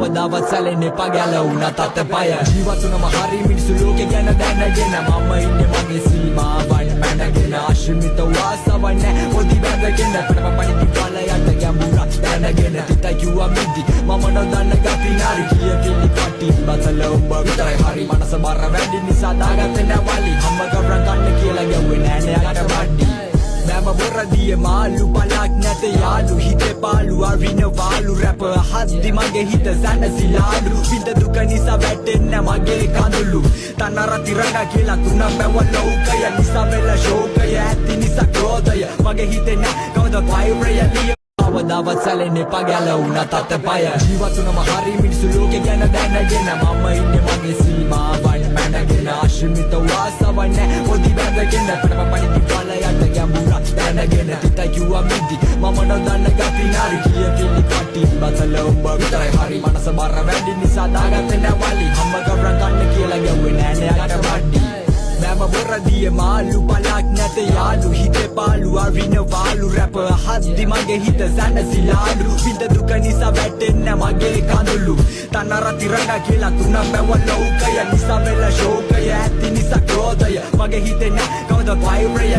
කවදාවත් සැලෙන්නේ පගැල වුණත් අතපය ජීවත් වුණම හරි මිනිස්සු ලෝකෙ ගැන දැනගෙන මම ඉන්නේ මගේ සීමාවන් මැනගෙන ආශ්‍රිත වාසාවන් නැහැ පොඩි බැඳගෙන පඩම පණිති බලයට ගැඹුරක් දැනගෙන තිතයි කිව්වා මිදි මම නොදන්න ගති නාරි කියවිලි කටින් බතල ඔබ විතරයි හරි මනස බර වැඩි නිසා දාගත්තේ නැවලි හැම ගබරන් ගන්න කියලා ගැව්වේ නෑ නෑකට වඩි මම බොරදියේ මාළු පලක් නැත යාළු හිතේ පාළු අරින වාළු රැප හද්දි මගේ හිත සැනසිලාලු පිට දුක නිසා වැටෙන්න මගේ කඳුළු තනරති රඟ කියලා තුනක් බැව ලෝකය නිසා වෙලා ශෝකය ඇති නිසා ක්‍රෝධය මගේ හිතේ නෑ කවද පයිරය කවදාවත් සැලෙන්නේ පගැල වුණත් අතපය ජීවත් වුණම හරි මිනිස්සු ලෝකෙ ගැන දැනගෙන මම ඉන්නේ මගේ සීමාවන් මැනගෙන ආශ්‍රිත වාසාවන් නැහැ පොඩි බැඳගෙන පඩම පණිති බලයට ගැඹුරක් දැනගෙන තිතයි කිව්වා මිදි මම නොදන්න ගති නාරි කියවිලි කටින් බතල ඔබ විතරයි හරි මනස බර වැඩි නිසා දාගත්තේ නැවලි හැම ගබරන් ගන්න කියලා ගැව්වේ නෑ නෑකට වඩි මම බොරදියේ මාළු පලක් නැත යාළු හිතේ පාළු අරින වාළු රැප හද්දි මගේ හිත සැනසිලාලු පිට දුක නිසා වැටෙන්න මගේ කඳුළු තනරති රඟ කියලා තුනක් බැව ලෝකය නිසා වෙලා ශෝකය ඇති නිසා ක්‍රෝධය මගේ හිතේ නෑ කවද පයිරය